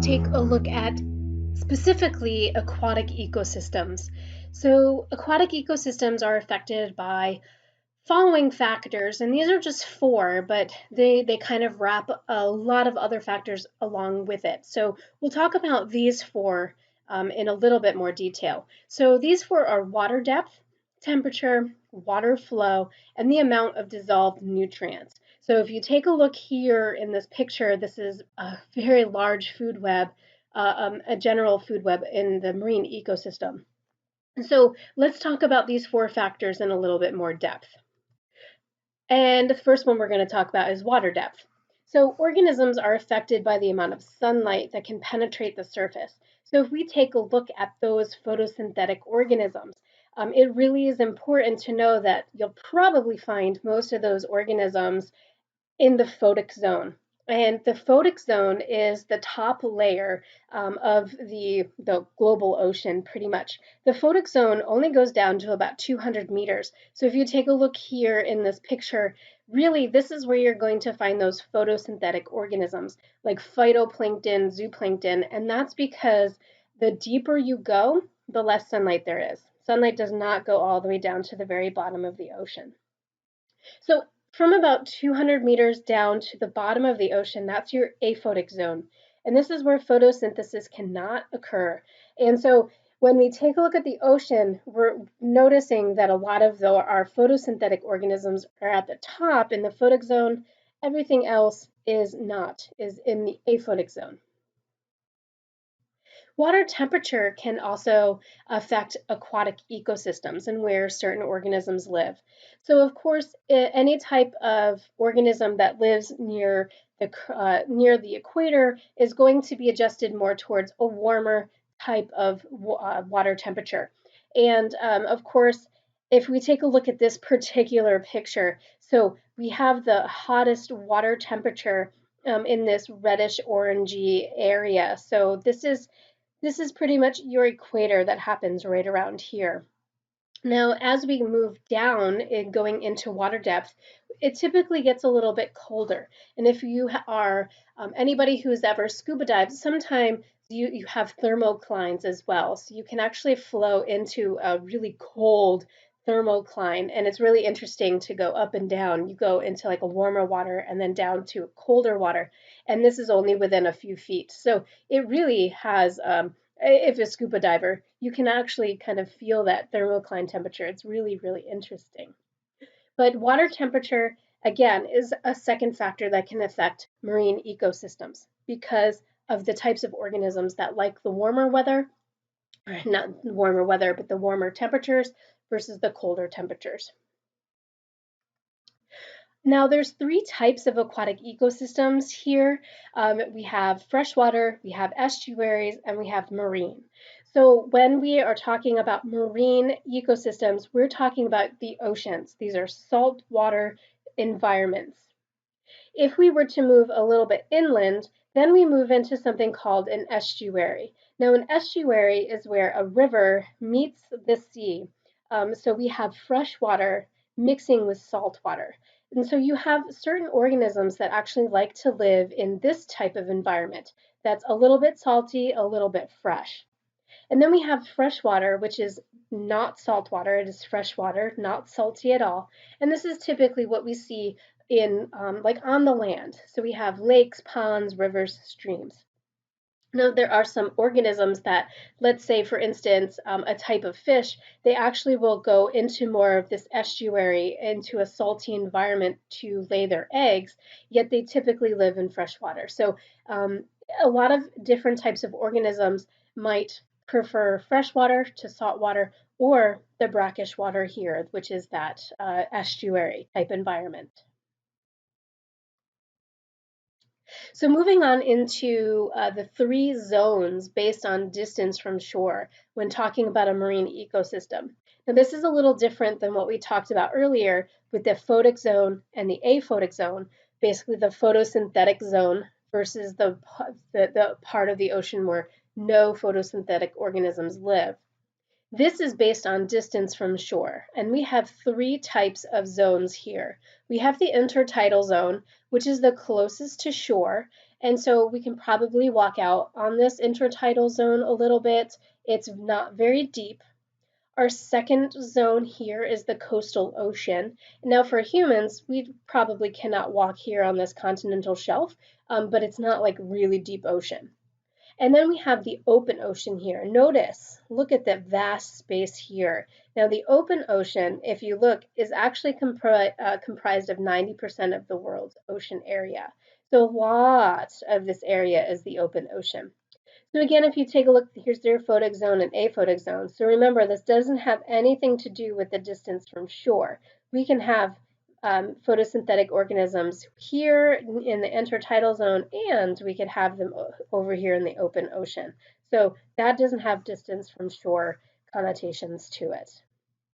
take a look at specifically aquatic ecosystems. So aquatic ecosystems are affected by following factors, and these are just four, but they kind of wrap a lot of other factors along with it. So we'll talk about these four in a little bit more detail. So these four are water depth, temperature, water flow, and the amount of dissolved nutrients. So if you take a look here in this picture, this is a very large food web, a general food web in the marine ecosystem. So let's talk about these four factors in a little bit more depth. And the first one we're going to talk about is water depth. So organisms are affected by the amount of sunlight that can penetrate the surface. So if we take a look at those photosynthetic organisms, it really is important to know that you'll probably find most of those organisms in the photic zone. And the photic zone is the top layer of the global ocean, pretty much. The photic zone only goes down to about 200 meters. So if you take a look here in this picture, really this is where you're going to find those photosynthetic organisms like phytoplankton, zooplankton, and that's because the deeper you go, the less sunlight there is. Sunlight does not go all the way down to the very bottom of the ocean. So from about 200 meters down to the bottom of the ocean, that's your aphotic zone. And this is where photosynthesis cannot occur. And so when we take a look at the ocean, we're noticing that a lot of our photosynthetic organisms are at the top in the photic zone. Everything else is not, is in the aphotic zone. Water temperature can also affect aquatic ecosystems and where certain organisms live. So of course, any type of organism that lives near the equator is going to be adjusted more towards a warmer type of water temperature. And of course, if we take a look at this particular picture, so we have the hottest water temperature in this reddish orangey area. So this is pretty much your equator that happens right around here. Now, as we move down and going into water depth, it typically gets a little bit colder. And if you are anybody who's ever scuba dived, sometimes you have thermoclines as well. So you can actually flow into a really cold thermocline, and it's really interesting to go up and down. You go into like a warmer water and then down to colder water, and this is only within a few feet. So it really has, if you're a scuba diver, you can actually kind of feel that thermocline temperature. It's really, really interesting. But water temperature, again, is a second factor that can affect marine ecosystems because of the types of organisms that like the warmer weather, or not warmer weather, but the warmer temperatures versus the colder temperatures. Now, there's three types of aquatic ecosystems here. We have freshwater, we have estuaries, and we have marine. So when we are talking about marine ecosystems, we're talking about the oceans. These are saltwater environments. If we were to move a little bit inland, then we move into something called an estuary. Now, an estuary is where a river meets the sea. So we have fresh water mixing with salt water. And so you have certain organisms that actually like to live in this type of environment that's a little bit salty, a little bit fresh. And then we have fresh water, which is not salt water. It is fresh water, not salty at all. And this is typically what we see in like on the land. So we have lakes, ponds, rivers, streams. Now, there are some organisms that, let's say, for instance, a type of fish, they actually will go into more of this estuary, into a salty environment to lay their eggs, yet they typically live in freshwater. So a lot of different types of organisms might prefer freshwater to saltwater or the brackish water here, which is that estuary type environment. So moving on into the three zones based on distance from shore when talking about a marine ecosystem. Now this is a little different than what we talked about earlier with the photic zone and the aphotic zone, basically the photosynthetic zone versus the part of the ocean where no photosynthetic organisms live. This is based on distance from shore, and we have three types of zones here. We have the intertidal zone, which is the closest to shore, And so we can probably walk out on this intertidal zone a little bit. It's not very deep. Our second zone here is the coastal ocean. Now for humans, we probably cannot walk here on this continental shelf, but it's not like really deep ocean. And then we have the open ocean here. Notice, look at the vast space here. Now the open ocean, if you look, is actually comprised of 90% of the world's ocean area. So a lot of this area is the open ocean. So again, if you take a look, here's their photic zone and aphotic zone. So remember, this doesn't have anything to do with the distance from shore. We can have photosynthetic organisms here in the intertidal zone, and we could have them over here in the open ocean. So that doesn't have distance from shore connotations to it.